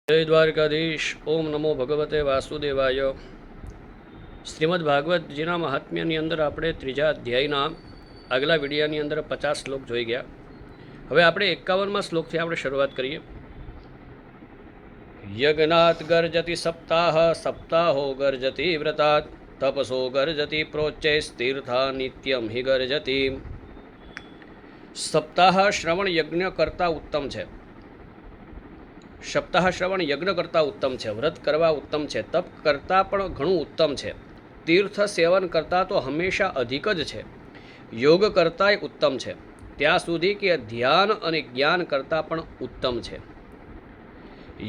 જય દ્વારકાધીશ. ઓમ નમો ભગવતે વાસુદેવાય. શ્રીમદ ભાગવતજીના મહાત્મ્યની અંદર આપણે ત્રીજા અધ્યાયના આગલા વિડીયાની અંદર 50 શ્લોક જોઈ ગયા. હવે આપણે 51મા શ્લોકથી આપણે શરૂઆત કરીએ. યજ્ઞાત ગર્જતિ સપ્તાહ સપ્તાહો ગર્જતિ વ્રતાત તપસો ગર્જતિ પ્રોચ્ચૈસ્તીર્થા નિત્યમ હિ ગર્જતિ. સપ્તાહ શ્રવણ યજ્ઞ કરતાં ઉત્તમ છે. સપ્તાહ શ્રવણ યજ્ઞ કરતાં ઉત્તમ છે. વ્રત કરવા ઉત્તમ છે. તપ કરતાં પણ ઘણું ઉત્તમ છે. તીર્થ સેવન કરતાં તો હંમેશા અધિક જ છે. યોગ કરતાંય ઉત્તમ છે. ત્યાં સુધી કે ધ્યાન અને જ્ઞાન કરતાં પણ ઉત્તમ છે.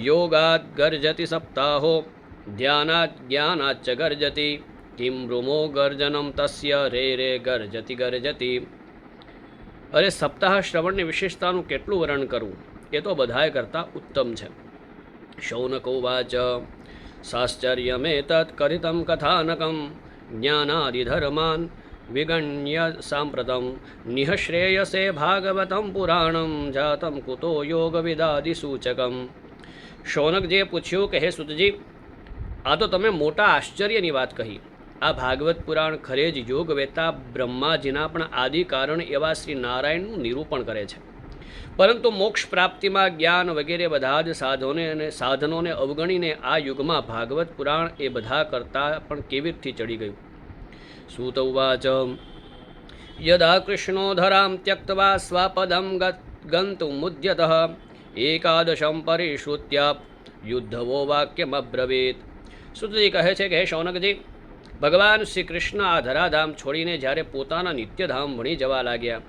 યોગાત ગર્જતિ સપ્તાહો ધ્યાનાત જ્ઞાનાચ ગર્જતિ કિમ રૂમો ગર્જનમ તસ્ય રે રે ગર્જતિ ગર્જતિ. અરે સપ્તાહ શ્રવણની વિશેષતાનું કેટલું વર્ણન કરવું, એ તો બધાય કરતાં ઉત્તમ છે. શૌનકોવાચ સાશ્ચર્યમેતત્ કથિतं કથાનકં જ્ઞાનાદિધર્માન વિગણ્ય સાંપ્રતમ નિઃશ્રેયસે ભાગવતમ પુરાણમ જાતમ કુતો યોગવિદાદિસૂચકમ. શૌનકજીએ પૂછ્યું કે હે સુતજી, આ તો તમે મોટા આશ્ચર્યની વાત કહી. આ ભાગવત પુરાણ ખરે જ યોગવેતા બ્રહ્માજીના પણ આદિ કારણ એવા શ્રી નારાયણનું નિરૂપણ કરે છે. પરંતુ મોક્ષ પ્રાપ્તિમાં જ્ઞાન વગેરે બધા જ સાધનોને અવગણીને આ યુગમાં ભાગવત પુરાણ એ બધા કરતાં પણ કેવી રીતથી ચડી ગયું. સૂત ઉવાચ યદા કૃષ્ણો ધરામ ત્યક્ત્વા સ્વપદમ ગંતુમુદ્યતઃ એકાદશમ પરિશ્રુત્યા યુદ્ધવો વાક્યમબ્રવીત. સૂતજી કહે છે કે હે શૌનકજી, ભગવાન શ્રી કૃષ્ણ આ ધરાધામ છોડીને જ્યારે પોતાના નિત્યધામ ભણી જવા લાગ્યા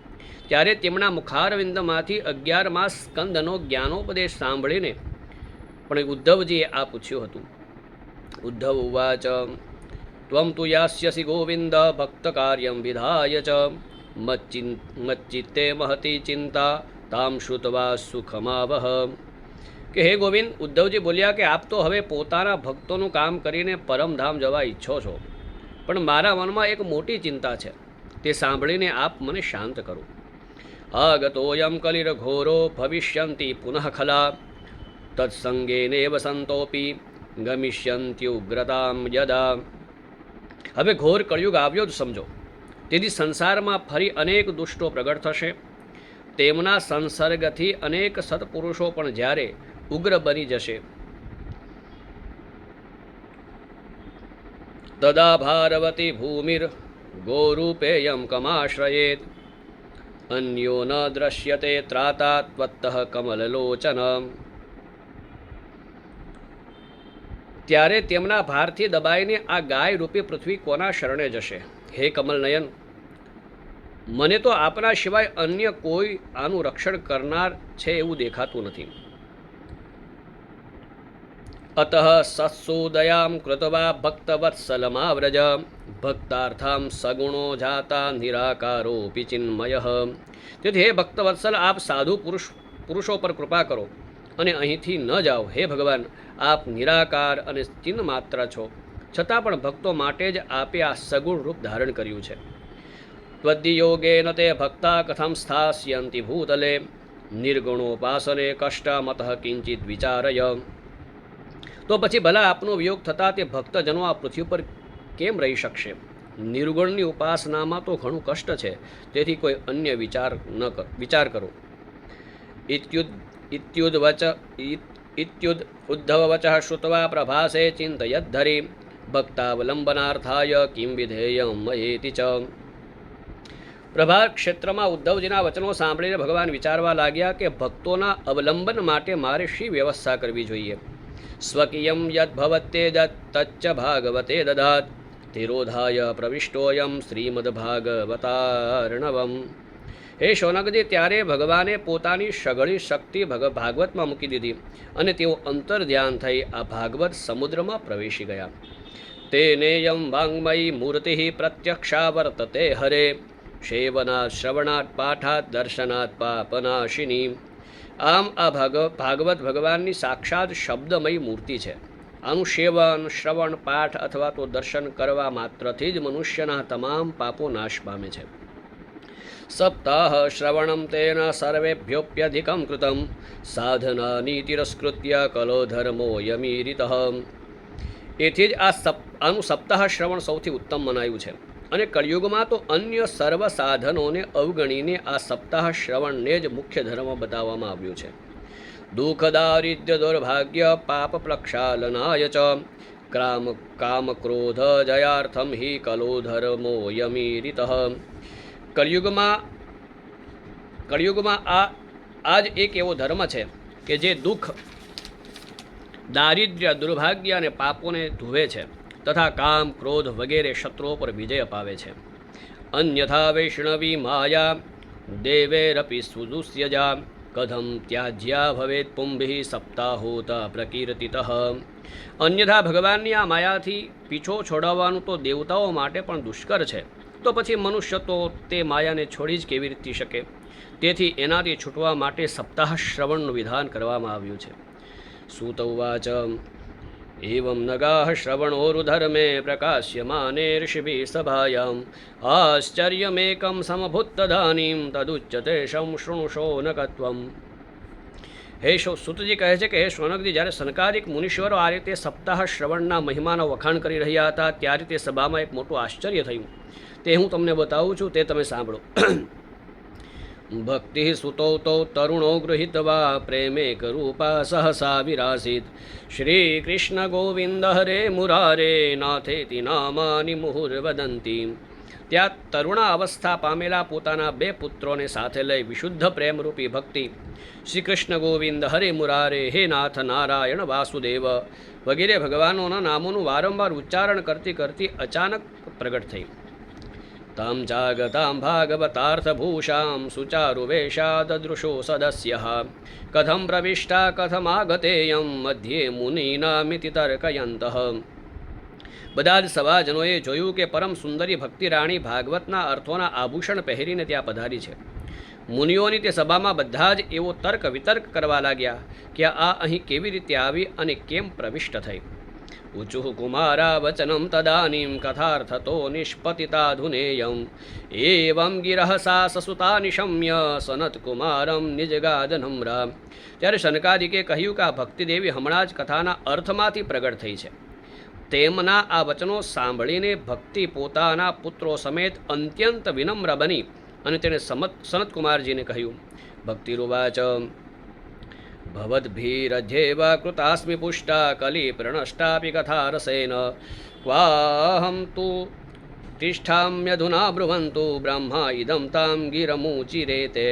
ત્યારે તેમના મુખારવિંદમાંથી 11મા સ્કંદનો જ્ઞાનોપદેશ સાંભળીને પણ ઉદ્ધવજીએ આ પૂછ્યું હતું. ઉદ્ધવ ઉવાચ ત્વમ તુ યાસ્યસી ગોવિંદ ભક્ત કાર્યમ વિધાય ચ મચ્ચિત્તે મહતી ચિંતા તામ શ્રુત્વા સુખમાવહ. કે હે ગોવિંદ, ઉદ્ધવજી બોલ્યા કે આપ તો હવે પોતાના ભક્તોનું કામ કરીને પરમધામ જવા ઈચ્છો છો, પણ મારા મનમાં એક મોટી ચિંતા છે. તે સાંભળીને આપ મને શાંત કરો. આગતોયમ કલિરઘોરો ભવિષ્યંતિ પુનઃ ખલા તત્સંગેનેવ સંતોપી ગમિષ્યંત્યુગ્રતામ યદા. હવે ઘોર કળિયુગ આવ્યો જ સમજો. તેથી સંસારમાં ફરી અનેક દુષ્ટો પ્રગટ થશે. તેમના સંસર્ગથી અનેક સત્પુરુષો પણ જ્યારે ઉગ્ર બની જશે તદા ભારવતી ભૂમિર ગોરૂપેયમ કમાશ્રયેત અન્યો ન દ્રશ્યતે ત્રાતા ત્વત્તઃ કમલલોચન. ત્યારે તેમના ભારથી દબાઈને આ ગાય રૂપી પૃથ્વી કોના શરણે જશે? હે કમલનયન, મને તો આપના સિવાય અન્ય કોઈ આનું રક્ષણ કરનાર છે એવું દેખાતું નથી. અતઃ સત્સુદયામ કૃત્વા ભક્તવત્સલમાવ્રજ ભક્તાર્થામ સગુણો જાતા નિરાકારોપી ચિન્મય. તેથી હે ભક્તવત્સલ, આપ સાધુ પુરુષો પર કૃપા કરો અને અહીંથી ન જાઓ. હે ભગવાન, આપ નિરાકાર અને ચિન્હ માત્ર છો, છતાં પણ ભક્તો માટે જ આપે આ સગુણ રૂપ ધારણ કર્યું છે. ત્વદ્યોગેન તે ભક્તા કથમ સ્થાસ્યંતિ ભૂતલે નિર્ગુણોપાસને કષ્ટમતઃ કિંચિત વિચારય. તો પછી ભલા આપનો વિયોગ થતાં તે ભક્તજનો આ પૃથ્વી પર કેમ રહી શકશે? નિર્ગુણની ઉપાસનામાં તો ઘણું કષ્ટ છે, તેથી કોઈ અન્ય વિચાર કરો. ઉદ્ધવવચ શ્રુત્વા પ્રભાસે ચિંતયદ્ધરી ભક્તાવલંબનાર્થાય કિમ વિધેયમ મયેતિ ચ. પ્રભાર ક્ષેત્રમાં ઉદ્ધવજીના વચનો સાંભળીને ભગવાન વિચારવા લાગ્યા કે ભક્તોના અવલંબન માટે મારે શી વ્યવસ્થા કરવી જોઈએ. સ્વકીયમ યદ્ભવત્તે તચ્ચ ભાગવતે દદાત તિરોધાય પ્રવિષ્ટોયમ શ્રીમદ્ભાગવતાર્ણવમ. હે શૌનકજી, ત્યારે ભગવાને પોતાની સઘળી શક્તિ ભાગવતમાં મૂકી દીધી અને તેઓ અંતર ધ્યાન થઈ આ ભાગવત સમુદ્રમાં પ્રવેશી ગયા. તેનેયમ વાંગ્મયી મૂર્તિ પ્રત્યક્ષા વર્તતે હરે સેવનાત શ્રવણાત પાઠાત દર્શનાત પાપનાશિની. આમ આ ભાગવત ભગવાનની સાક્ષાત શબ્દમય મૂર્તિ છે. આનું સેવન, શ્રવણ, પાઠ અથવા તો દર્શન કરવા માત્રથી જ મનુષ્યના તમામ પાપો નાશ પામે છે. સપ્તાહ શ્રવણમ તેન સર્વેભ્યોપ્યધિકમ કૃતમ સાધનાની તિરસ્કૃત્ય કલો ધર્મો યમીરિતઃ. એથી જ આનું સપ્તાહ શ્રવણ સૌથી ઉત્તમ મનાયું છે. અને કળિયુગમાં તો અન્ય સર્વ સાધનોને અવગણીને આ સપ્તાહ શ્રવણને જ મુખ્ય ધર્મ બતાવવામાં આવ્યું છે. દુઃખ દારિદ્ર્ય દુર્ભાગ્ય પાપ પ્રક્ષાલનાય ચ કામ ક્રોધ જયાર્થમ હિ કલો ધર્મો યમીરિતઃ. કળિયુગમાં આ જ એક એવો ધર્મ છે કે જે દુઃખ દારિદ્ર્ય દુર્ભાગ્ય અને પાપોને ધુવે છે તથા કામ ક્રોધ વગેરે શત્રુઓ પર વિજય અપાવે છે. અન્યથા વૈષ્ણવી માયા દેવેરપી સુદુસ્યજા કથમ ત્યાજ્યા ભવેત પુંભિ સપ્તાહોતા પ્રકીર્તિતઃ. અન્યથા ભગવાનની આ માયાથી પીછો છોડાવવાનું તો દેવતાઓ માટે પણ દુષ્કર છે, તો પછી મનુષ્ય તો તે માયાને છોડી જ કેવી રીતે શકે. તેથી એનાથી છૂટવા માટે સપ્તાહ શ્રવણનું વિધાન કરવામાં આવ્યું છે. સૂત ઉવાચ એવં નગાઃ શ્રવણોરુધર્મે પ્રકાશ્યમાને ઋષિભિઃ સભાયામ આશ્ચર્યમેકં સમભૂત્તદાનીં તદુચ્યતે શૃણુષો નકત્વમ. હે સુતજી કહે છે કે હે શૌનકજી, જ્યારે સનકાદિક મુનીશ્વરો આ રીતે સપ્તાહ શ્રવણના મહિમાનો વખાણ કરી રહ્યા હતા ત્યારે તે સભામાં એક મોટું આશ્ચર્ય થયું. તે હું તમને બતાવું છું, તે તમે સાંભળો. ભક્તિ સુતો તો તરુણો ગૃહીત્વા પ્રેમેક રૂપા સહસા વિરાસિત શ્રી કૃષ્ણ ગોવિંદ હરે મુરારે નાથેતિ નામાની મુહુર્વદંતી. ત્યાં તરુણા અવસ્થા પામેલા પોતાના 2 પુત્રોને સાથે લઈ વિશુદ્ધ પ્રેમરૂપી ભક્તિ શ્રી કૃષ્ણ ગોવિંદ હરે મુરારે હે નાથ નારાયણ વાસુદેવ વગેરે ભગવાનોના નામોનું વારંવાર ઉચ્ચારણ કરતી કરતી અચાનક પ્રગટ થઈ. તામ જાગતામ ભાગવતાર્થભૂષામ સુચારુવેશા દદૃશો સદસ્યઃ કથમ પ્રવિષ્ટા કથમાગતેયમ મધ્યે મુનિનામિતિ તર્કયંતઃ. બધા જ સભાજનોએ જોયું કે પરમ સુંદરી ભક્તિ રાણી ભાગવતના અર્થોના આભૂષણ પહેરીને ત્યાં પધારી છે. મુનિઓની તે સભામાં બધા જ એવો તર્ક વિતર્ક કરવા લાગ્યા કે આ અહીં કેવી રીતે આવી અને કેમ પ્રવિષ્ટ થઈ. ઊચુઃ કુમારા વચનમ તદાનીમ કથાર્થતો નિષ્પતિતાધુનેયમ એવં ગિરઃ સા સસુતા નિશમ્ય સનત કુમારમ નિજગાદનમ્રા. ત્યારે શનકાદિકે કહ્યું કે આ ભક્તિદેવી હમણાં જ કથાના અર્થમાંથી પ્રગટ થઈ છે. તેમના આ વચનો સાંભળીને ભક્તિ પોતાના પુત્રો સમેત અત્યંત વિનમ્ર બની અને તેણે સનતકુમારજીને કહ્યું. ભક્તિરુવાચ ભવદ્ભીરજ્યેવ કૃતાસ્મિ પુષ્ટા કલી પ્રણષ્ટાપી કથારસેન ક્વાહમ તુ તિષ્ઠામ્યધુના બ્રુવંતુ બ્રહ્મા ઇદમ તામ ગિરમુચિરેતે.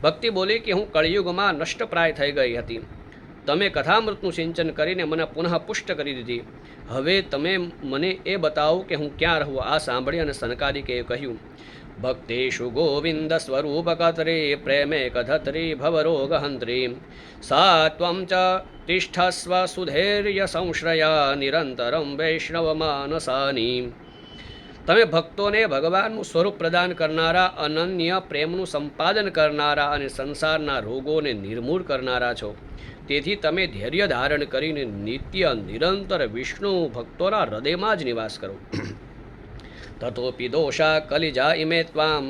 ભક્તિ બોલી કે હું કળિયુગમાં નષ્ટપ્રાય થઈ ગઈ હતી. તમે કથામૃતનું સિંચન કરીને મને પુનઃ પુષ્ટ કરી દીધી. હવે તમે મને એ બતાવો કે હું ક્યાં રહું. આ સાંભળી અને સનકાદિકે કહ્યું. ભક્તેષુ ગોવિંદ સ્વરૂપ કતરી પ્રેમે કથત્રી ભવરોગહંત્રી સા ત્વં ચ તિષ્ઠસ્વ સુધૈર્ય સંશ્રયા નિરંતરમ વૈષ્ણવ માનસાની. તમે ભક્તોને ભગવાનનું સ્વરૂપ પ્રદાન કરનારા, અનન્ય પ્રેમનું સંપાદન કરનારા અને સંસારના રોગોને નિર્મૂળ કરનારા છો. તેથી તમે ધૈર્ય ધારણ કરીને નિત્ય નિરંતર વિષ્ણુ ભક્તોના હૃદયમાં જ નિવાસ કરો. તતોપી દોષા કલિજા ઇમે ત્વામ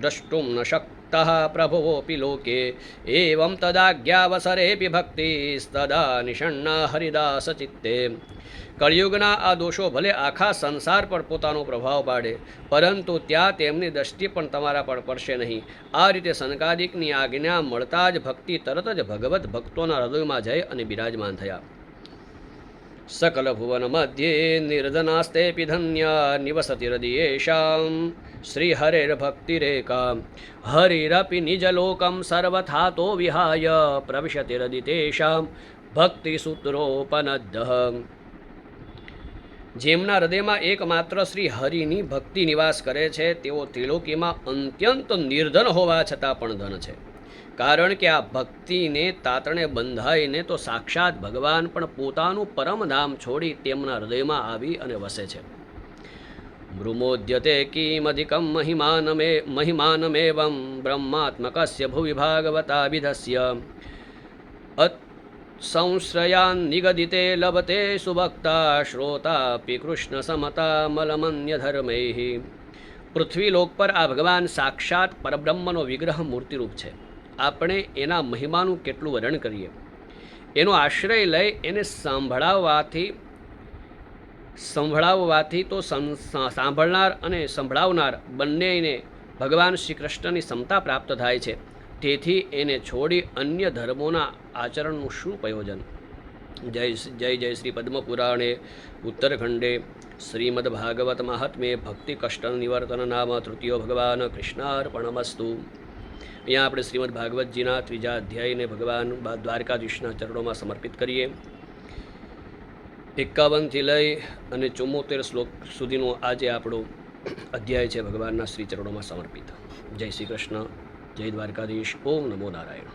દ્રષ્ટુમ ન શક્તઃ પ્રભવોપી લોકે એવં તદાજ્ઞાવસરેપી ભક્તિ તદા નિષણ્ણા હરિદાસ ચિત્તે. કળિયુગના આ દોષો ભલે આખા સંસાર પર પોતાનો પ્રભાવ પાડે, પરંતુ ત્યાં તેમની દ્રષ્ટિ પણ તમારા પર પડશે નહીં. આ રીતે સનકાદિકની આજ્ઞા મળતા જ ભક્તિ તરત જ ભગવત ભક્તોના હૃદયમાં જઈ અને બિરાજમાન થયા. સકલ ભુવન મધ્યે નિર્ધનાસ્તેપી ધન્ય નિવસતિ હૃદયેષાં શ્રી હરેર્ભક્તિરેકા હરિરપી નિજલોકમ સર્વથાતો વિહાય પ્રવિશતિ હૃદિતેષાં ભક્તિસૂત્રોપનદ્ધઃ. જેમના હૃદયમાં એકમાત્ર શ્રી હરિની ભક્તિ નિવાસ કરે છે તેઓ ત્રિલોકીમાં અત્યંત નિર્ધન હોવા છતાં પણ ધન છે. કારણ કે આ ભક્તિને તાતણે બંધાઈને તો સાક્ષાત ભગવાન પણ પોતાનું પરમધામ છોડી તેમના હૃદયમાં આવી અને વસે છે. મૃમોદ્યતે કિમધિકમ મહિમાનમેવં બ્રહ્માત્મકસ્ય ભુવિ ભાગવતાવિધસ્ય સંશ્રયાન નિગદિતે લભતે સુભક્તા શ્રોતાપી કૃષ્ણ સમતા મલમન્ય ધર્મૈઃ. પૃથ્વીલોક પર આ ભગવાન સાક્ષાત પરબ્રહ્મનો વિગ્રહ મૂર્તિરૂપ છે. આપણે એના મહિમાનું કેટલું વર્ણન કરીએ. એનો આશ્રય લઈ એને સંભળાવવાથી તો સાંભળનાર અને સંભળાવનાર બંનેને ભગવાન શ્રી કૃષ્ણની સમતા પ્રાપ્ત થાય છે. તેથી એને છોડી અન્ય ધર્મોના આચરણનું શું પ્રયોજન. જય જય શ્રી પદ્મપુરાણે ઉત્તરખંડે શ્રીમદ્ભાગવત મહાત્મ્યે ભક્તિ કષ્ટ નિવર્તન નામ તૃતીયો ભગવાન કૃષ્ણાર્પણમસ્તુ. અહીંયા આપણે શ્રીમદ ભાગવતજીના ત્રીજા અધ્યાયને ભગવાન દ્વારકાધીશના ચરણોમાં સમર્પિત કરીએ. 51થી લઈ અને 74 શ્લોક સુધીનો આજે આપણો અધ્યાય છે ભગવાનના શ્રી ચરણોમાં સમર્પિત. જય શ્રી કૃષ્ણ, જય દ્વારકાધીશ. ઓમ નમો નારાયણ.